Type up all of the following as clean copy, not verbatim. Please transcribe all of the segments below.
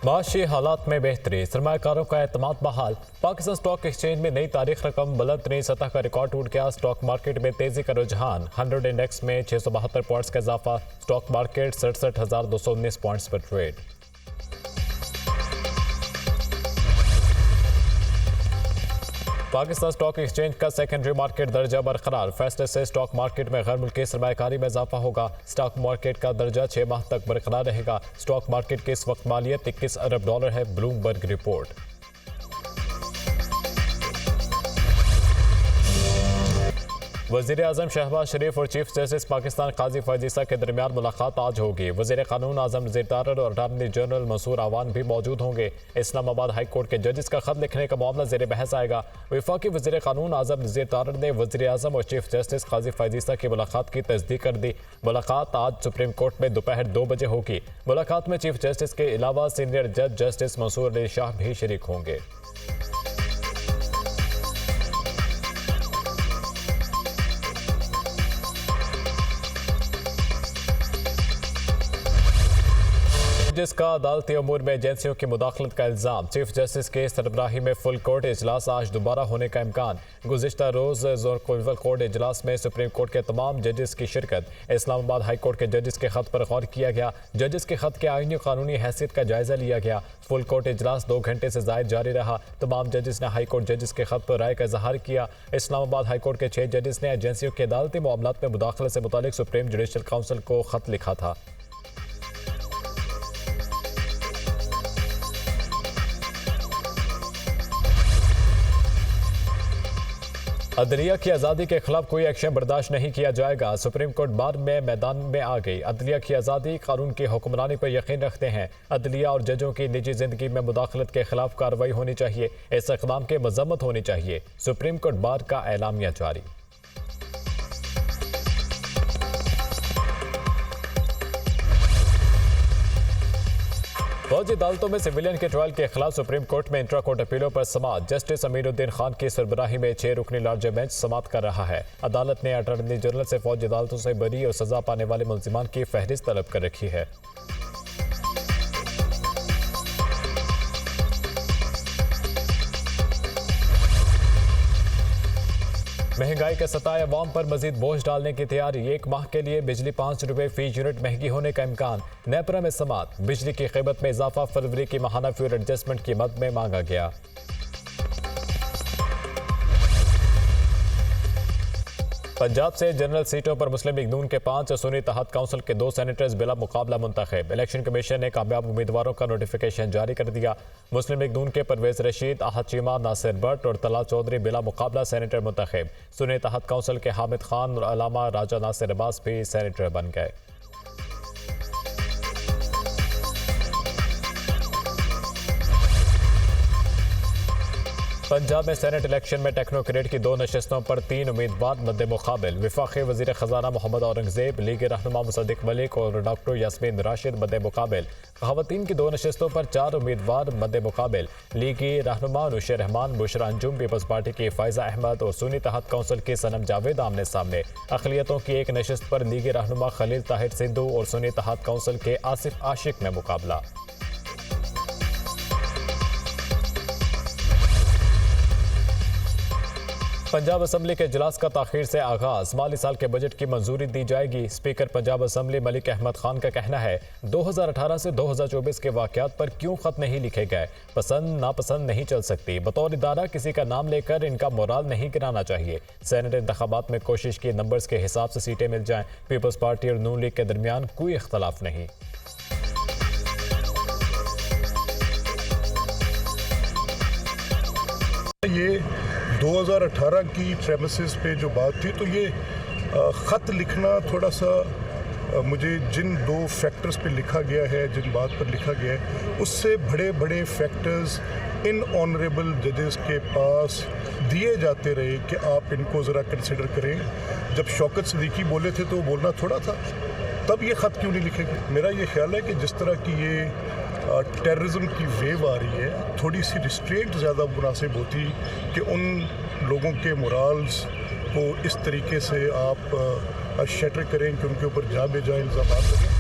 माशी हालात में बेहतरी, सरमाकारों का एतमाद बहाल। पाकिस्तान स्टॉक एक्सचेंज में नई तारीख रकम बुलंद तरीन सतह का रिकॉर्ड टूट गया। स्टॉक मार्केट में तेजी का रुझान, 100 इंडेक्स में 672 पॉइंट्स का इजाफा। स्टॉक मार्केट 67,219 पॉइंट्स पर ट्रेड। पाकिस्तान स्टॉक एक्सचेंज का सेकेंडरी मार्केट दर्जा बरकरार, फैसले से स्टॉक मार्केट में गैर मुल्की सरमायाकारी में इजाफा होगा। स्टॉक मार्केट का दर्जा 6 माह तक बरकरार रहेगा। स्टॉक मार्केट की इस वक्त मालियत 21 अरब डॉलर है, ब्लूमबर्ग रिपोर्ट। वज़ीर आज़म शहबाज शरीफ और चीफ जस्टिस पाकिस्तान काजी फैज़ ईसा के दरमियान मुलाकात आज होगी। वज़ीर कानून आज़म नज़ीर तारड़ और अटॉर्नी जनरल मंसूर आवान भी मौजूद होंगे। इस्लामाबाद हाई कोर्ट के जजेस का खत लिखने का मामला ज़ेर बहस आएगा। वफाकी वज़ीर कानून आज़म नज़ीर तारड़ ने वज़ीर आज़म और चीफ जस्टिस काजी फैज़ ईसा की मुलाकात की तस्दीक कर दी। मुलाकात आज सुप्रीम कोर्ट में दोपहर 2 बजे होगी। मुलाकात में चीफ जस्टिस के अलावा सीनियर जज जस्टिस मंसूर अली शाह भी शरीक होंगे। जिसका अदालती अमूर में एजेंसियों की मुदाखलत का इल्ज़ाम, चीफ जस्टिस के सरबराही में फुल कोर्ट इजलास आज दोबारा होने का इम्कान। गुज़िश्ता रोज़ जोनल कोर्ट इजलास में सुप्रीम कोर्ट के तमाम जजेस की शिरकत। इस्लामाबाद हाई कोर्ट के जजेस के खत पर गौर किया गया। जजेस के खत के आईनी कानूनी हैसियत का जायजा लिया गया। फुल कोर्ट इजलास 2 घंटे से ज़ायद जारी रहा। तमाम जजेस ने हाई कोर्ट जजेस के खत पर राय का इजहार किया। इस्लामाबाद हाई कोर्ट के 6 जजेस ने एजेंसियों के अदालती मामलात में मुदाखलत से मुतालिक सुप्रीम जुडिशल काउंसिल को खत लिखा था। अदलिया की आज़ादी के खिलाफ कोई एक्शन बर्दाश्त नहीं किया जाएगा। सुप्रीम कोर्ट बार में मैदान में आ गई। अदलिया की आज़ादी, कानून की हुक्मरानी पर यकीन रखते हैं। अदलिया और जजों की निजी जिंदगी में मुदाखलत के खिलाफ कार्रवाई होनी चाहिए। इस इक़दाम की मजम्मत होनी चाहिए। सुप्रीम कोर्ट बार का एलामिया जारी। फौजी अदालतों में सिविलियन के ट्रायल के खिलाफ सुप्रीम कोर्ट में इंट्रा कोर्ट अपीलों पर समाअत। जस्टिस अमीनुद्दीन खान की सरबराही में 6 रुकनी लार्जर बेंच समाअत कर रहा है। अदालत ने अटॉर्नी जनरल से फौजी अदालतों से बरी और सजा पाने वाले मुल्जिमान की फहरिस्त तलब कर रखी है। महंगाई के सताए अवाम पर मजीद बोझ डालने की तैयारी। 1 माह के लिए बिजली 5 रुपये फी यूनिट महंगी होने का इम्कान। नेपरा में समाअत, बिजली की कीमत में इजाफा फरवरी की माहाना फ्यूल एडजस्टमेंट की मद में मांगा गया। पंजाब से जनरल सीटों पर मुस्लिम लीग नून के 5 और सुन्नी तहत काउंसिल के 2 सेनेटर्स बिला मुकाबला मुंतखब। इलेक्शन कमीशन ने कामयाब उम्मीदवारों का नोटिफिकेशन जारी कर दिया। मुस्लिम लीग नून के परवेज रशीद, आहद चीमा, नासिर भट्ट और तला चौधरी बिला मुकाबला सेनेटर मुंतखब। सुन्नी तहत काउंसिल के हामिद खान और अलामा राजा नासिर अब्बास भी सेनेटर बन गए। पंजाब में सेनेट इलेक्शन में टेक्नोक्रेट की 2 नशस्तों पर 3 उम्मीदवार मद्दे मुकाबिल। वफाकी वजीर खजाना मोहम्मद औरंगजेब, लीग रहनुमा मुसद्दिक मलिक और डॉक्टर यास्मीन राशिद मद्दे मुकाबिल। खवातीन की 2 नशस्तों पर 4 उम्मीदवार मद्दे मुकाबिल। लीगी रहनुमा नुशर रहमान, बुशरा अंजुम, पीपल्स पार्टी की फायजा अहमद और सुन्नी तहत काउंसिल की सनम जावेद आमने सामने। अकलियतों की 1 नशस्त पर लीगी रहनुमा खलील ताहिर सिद्धू और सुन्नी तहत काउंसिल के आसिफ आशिक में मुकाबला। पंजाब असम्बली के इजलास का ताखीर से आगाज, माली साल के बजट की मंजूरी दी जाएगी। स्पीकर पंजाब असम्बली मलिक अहमद खान का कहना है 2018 से 2024 के वाकयात पर क्यों खत नहीं लिखे गए। पसंद नापसंद नहीं चल सकती। बतौर इदारा किसी का नाम लेकर इनका मोराल नहीं गिराना चाहिए। सेनेट इंतखाबात में कोशिश की नंबर्स के हिसाब से सीटें मिल जाएं। पीपल्स पार्टी और नून लीग के दरमियान कोई इख्तलाफ नहीं। ये 2018 की प्रेमिसेस पे जो बात थी, तो ये ख़त लिखना थोड़ा सा मुझे जिन 2 फैक्टर्स पे लिखा गया है, जिन बात पर लिखा गया है, उससे बड़े बड़े फैक्टर्स इन ऑनरेबल जजेस के पास दिए जाते रहे कि आप इनको ज़रा कंसिडर करें। जब शौकत सिद्दीकी बोले थे तो बोलना थोड़ा था, तब ये ख़त क्यों नहीं लिखे गए। मेरा ये ख्याल है कि जिस तरह की ये टेररिज्म की वेव आ रही है, थोड़ी सी रिस्ट्रेंट ज़्यादा मुनासिब होती कि उन लोगों के मोराल्स को इस तरीके से आप शटर करें कि उनके ऊपर जा बेजा इल्ज़ाम लगे।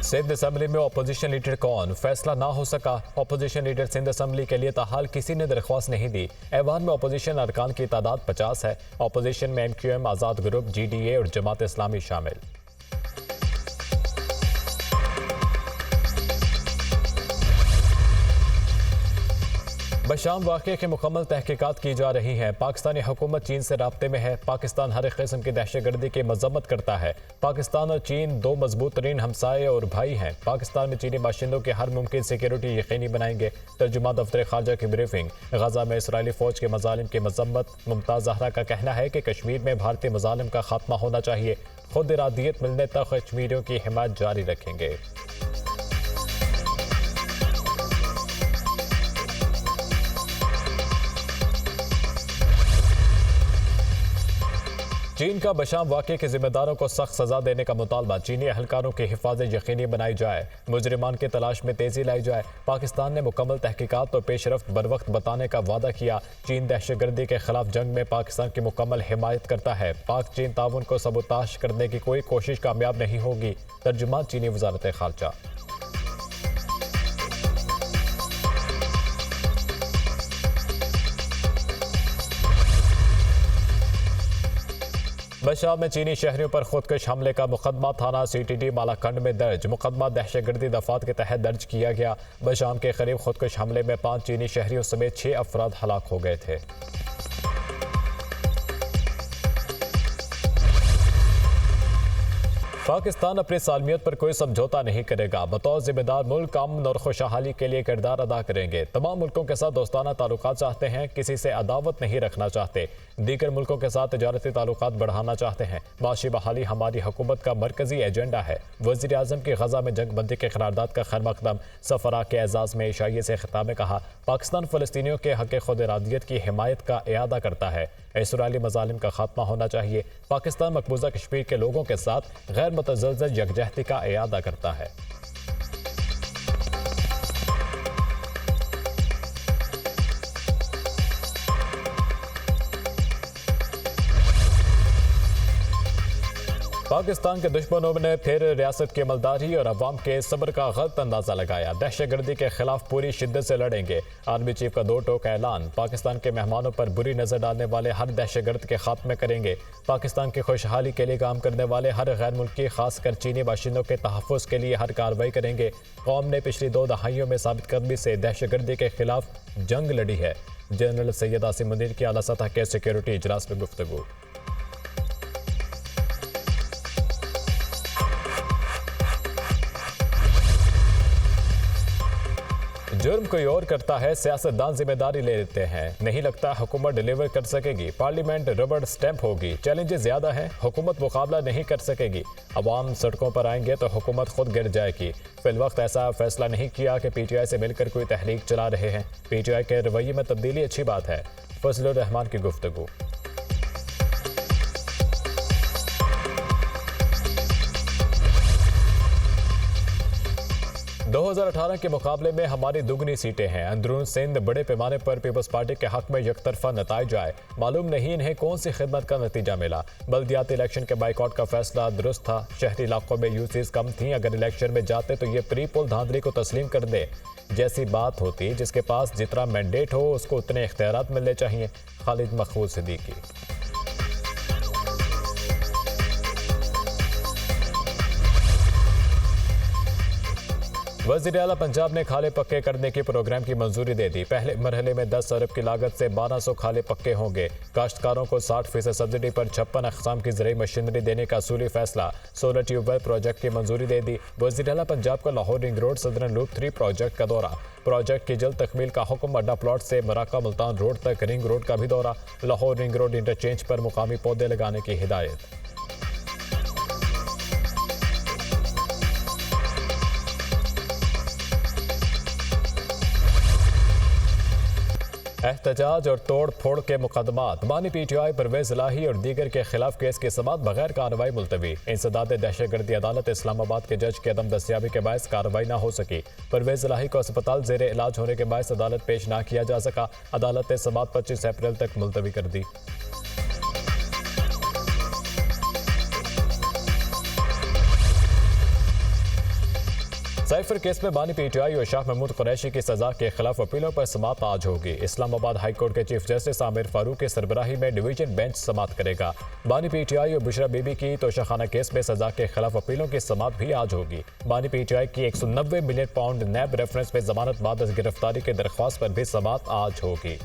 सिंध असम्बली में अपोजिशन लीडर कौन, फैसला ना हो सका। अपोजिशन लीडर सिंध असम्बली के लिए ताहाल किसी ने दरख्वास्त नहीं दी। ऐवान में अपोजिशन अरकान की तादाद 50 है। अपोजिशन में MQM, आज़ाद ग्रुप, GDA और जमात इस्लामी शामिल। बशाम वाक़े की मुकम्मल तहकीकात की जा रही हैं। पाकिस्तानी हुकूमत चीन से राब्ते में है। पाकिस्तान हर किस्म की दहशतगर्दी की मजम्मत करता है। पाकिस्तान और चीन दो मजबूत तरीन हमसाये और भाई हैं। पाकिस्तान में चीनी बाशिंदों की हर मुमकिन सिक्योरिटी यकीनी बनाएंगे। तर्जुमा दफ्तर खारजा की ब्रीफिंग। गजा में इसराइली फौज के मजालिम की मजम्मत। मुमताज़ ज़हरा का कहना है कि कश्मीर में भारतीय मजालिम का खात्मा होना चाहिए। खुद इरादियत मिलने तक कश्मीरियों की हिमायत जारी रखेंगे। चीन का बशाम वाक़े के जिम्मेदारों को सख्त सजा देने का मुतालबा। चीनी अहलकारों की हिफाजत यकीनी बनाई जाए। मुजरिमान की तलाश में तेजी लाई जाए। पाकिस्तान ने मुकम्मल तहकीकात और पेशरफ्त बरवक्त बताने का वादा किया। चीन दहशतगर्दी के खिलाफ जंग में पाकिस्तान की मुकम्मल हिमायत करता है। पाक चीन ताउन को सबूताश करने की कोई कोशिश कामयाब नहीं होगी। तर्जुमा चीनी वजारत खारजा। बशाम में चीनी शहरियों पर खुदकुश हमले का मुकदमा थाना CTD मालाकंड में दर्ज। मुकदमा दहशतगर्दी दफात के तहत दर्ज किया गया। बशाम के करीब खुदकुश हमले में 5 चीनी शहरियों समेत 6 अफराद हलाक हो गए थे। पाकिस्तान अपनी सालमियत पर कोई समझौता नहीं करेगा। बतौर जिम्मेदार मुल्क अमन और खुशहाली के लिए किरदार अदा करेंगे। तमाम मुल्कों के साथ दोस्ताना ताल्लुकात चाहते हैं। किसी से अदावत नहीं रखना चाहते। दीगर मुल्कों के साथ तजारती ताल्लुकात बढ़ाना चाहते हैं। माशी बहाली हमारी हुकूमत का मरकजी एजेंडा है। वज़ीर आज़म की गजा में जंग बंदी के करारदाद का खैर मकदम। सफरा के एजाज़ में ईशाइये से खिताब में कहा, पाकिस्तान फ़लस्तीनियों के हक़ खुद इरादियत की हिमायत का इयादा करता है। इसराइली मज़ालिम का खात्मा होना चाहिए। पाकिस्तान मकबूजा कश्मीर के लोगों के साथ गैर मुतज़लज़ल यकजहती का इयादा करता है। पाकिस्तान के दुश्मनों ने फिर रियासत की अमलदारी और अवाम के सब्र का गलत अंदाजा लगाया। दहशतगर्दी के खिलाफ पूरी शिद्दत से लड़ेंगे। आर्मी चीफ का 2 टोक ऐलान। पाकिस्तान के मेहमानों पर बुरी नजर डालने वाले हर दहशतगर्द के खात्मे करेंगे। पाकिस्तान की खुशहाली के लिए काम करने वाले हर गैर मुल्की खासकर चीनी बाशिंदों के तहफ़्फ़ुज़ के लिए हर कार्रवाई करेंगे। कौम ने पिछली 2 दहाइयों में साबित कदमी से दहशतगर्दी के खिलाफ जंग लड़ी है। जनरल सैयद आसिम मुनीर की आला सतह के सिक्योरिटी इजलास में गुफ्तगू। जुर्म कोई और करता है, सियासतदान जिम्मेदारी ले लेते हैं। नहीं लगता हुकूमत डिलीवर कर सकेगी। पार्लियामेंट रबड़ स्टैंप होगी। चैलेंजेस ज्यादा हैं, हुकूमत मुकाबला नहीं कर सकेगी। अवाम सड़कों पर आएंगे तो हुकूमत खुद गिर जाएगी। फिलवक्त ऐसा फैसला नहीं किया कि PTI से मिलकर कोई तहरीक चला रहे हैं। PTI के रवैये में तब्दीली अच्छी बात है। फजलुर रहमान की गुफ्तगू। 2018 के मुकाबले में हमारी दुगनी सीटें हैं। अंदरून सिंध बड़े पैमाने पर पीपल्स पार्टी के हक में यकतरफा नताइज आए। मालूम नहीं इन्हें कौन सी खिदमत का नतीजा मिला। बल्दियाती इलेक्शन के बाइकआउट का फैसला दुरुस्त था। शहरी इलाकों में यूसीज कम थी। अगर इलेक्शन में जाते तो ये प्री पोल धांधली को तस्लीम कर दे जैसी बात होती। जिसके पास जितना मैंडेट हो उसको उतने इख्तियारात मिलने चाहिए। खालिद मखबूल सिद्दीकी। वज़ीर आला पंजाब ने खाले पक्के करने के प्रोग्राम की मंजूरी दे दी। पहले मरहले में 10 अरब की लागत से 1200 खाले पक्के होंगे। काश्तकारों को 60% सब्सिडी पर 56 अक़साम की ज़राई मशीनरी देने का असूली फैसला। सोलर ट्यूबवेल प्रोजेक्ट की मंजूरी दे दी। वज़ीर आला पंजाब का Lahore ring road southern loop 3 project का दौरा। प्रोजेक्ट की जल्द तकमील का हुक्म। अड्डा प्लॉट से मराका मुल्तान रोड तक रिंग रोड का भी दौरा। लाहौर रिंग रोड इंटरचेंज पर मुकामी पौधे लगाने की हिदायत। एहतजाज और तोड़ फोड़ के मुकदमात। बानी PTI परवेज इलाही और दीगर के खिलाफ केस की समाअत बगैर कार्रवाई मुलतवी। इंसदाद दहशतगर्दी अदालत इस्लामाबाद के जज की अदम दस्तियाबी के बायस कार्रवाई न हो सकी। परवेज इलाही को अस्पताल जेर इलाज होने के बायस अदालत पेश न किया जा सका। अदालत ने समाअत 25 अप्रैल तक मुलतवी कर दी। साइफर केस में बानी पीटीआई और शाह महमूद कुरैशी की सजा के खिलाफ अपीलों पर समाअत आज होगी। इस्लामाबाद हाई कोर्ट के चीफ जस्टिस आमिर फारूक की सरबराही में डिवीजन बेंच समाअत करेगा। बानी पीटीआई और बुशरा बीबी की तोशाखाना केस में सजा के खिलाफ अपीलों की समाअत भी आज होगी। बानी पीटीआई की 190 मिलियन पाउंड नैब रेफरेंस में जमानत बाद गिरफ्तारी की दरख्वास्त पर भी समाअत आज होगी।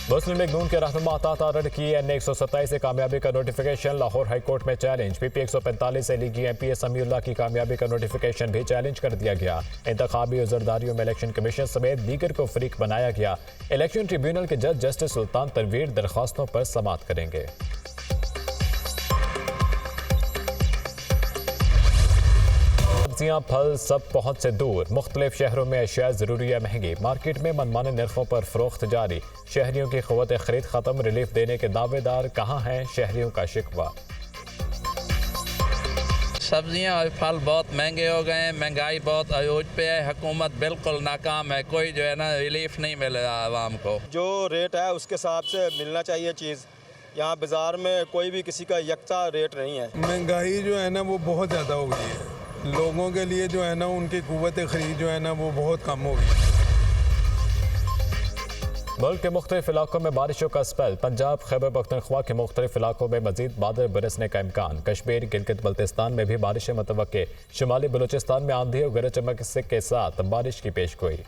मुस्लिम लीग नून के रहनुमा अता तारड़ की NA 127 से कामयाबी का नोटिफिकेशन लाहौर हाई कोर्ट में चैलेंज। PP 145 से लीगी MPA समीउल्लाह की कामयाबी का नोटिफिकेशन भी चैलेंज कर दिया गया। इंतखाबी उज़रदारियों में इलेक्शन कमीशन समेत दीगर को फरीक बनाया गया। इलेक्शन ट्रिब्यूनल के जज जस्टिस सुल्तान तनवीर दरख्वास्तों पर समाअत करेंगे। सब्जियां फल सब पहुंच से दूर। मुख्तलिफ शहरों में अशिया ज़रूरिया महंगी। मार्केट में मनमाने नरखों पर फरोख्त जारी। शहरियों की क़ुव्वत खरीद खत्म। रिलीफ देने के दावेदार कहाँ हैं, शहरियों का शिकवा। सब्जियां और फल बहुत महंगे हो गए हैं, महंगाई बहुत अयूज पे है, हुकूमत बिल्कुल नाकाम है, कोई जो है ना रिलीफ नहीं मिल रहा आवाम को। जो रेट है उसके हिसाब से मिलना चाहिए चीज़। यहाँ बाज़ार में कोई भी किसी का यकसा रेट नहीं है। महंगाई जो है ना वो बहुत ज़्यादा हो गई है। लोगों के लिए जो है ना उनकी क़ुव्वत खरीद जो है ना वो बहुत कम हो गई। मुल्क के मुख्तलिफ इलाकों में बारिशों का स्पेल। पंजाब खैबर पख्तूनख्वा के मुख्तलिफ इलाकों में मजीद बादल बरसने का इम्कान। कश्मीर गिलगित बल्तिस्तान में भी बारिशें मुतवक्के। शुमाली बलूचिस्तान में आंधी और गरज चमक के साथ बारिश की पेशगोई।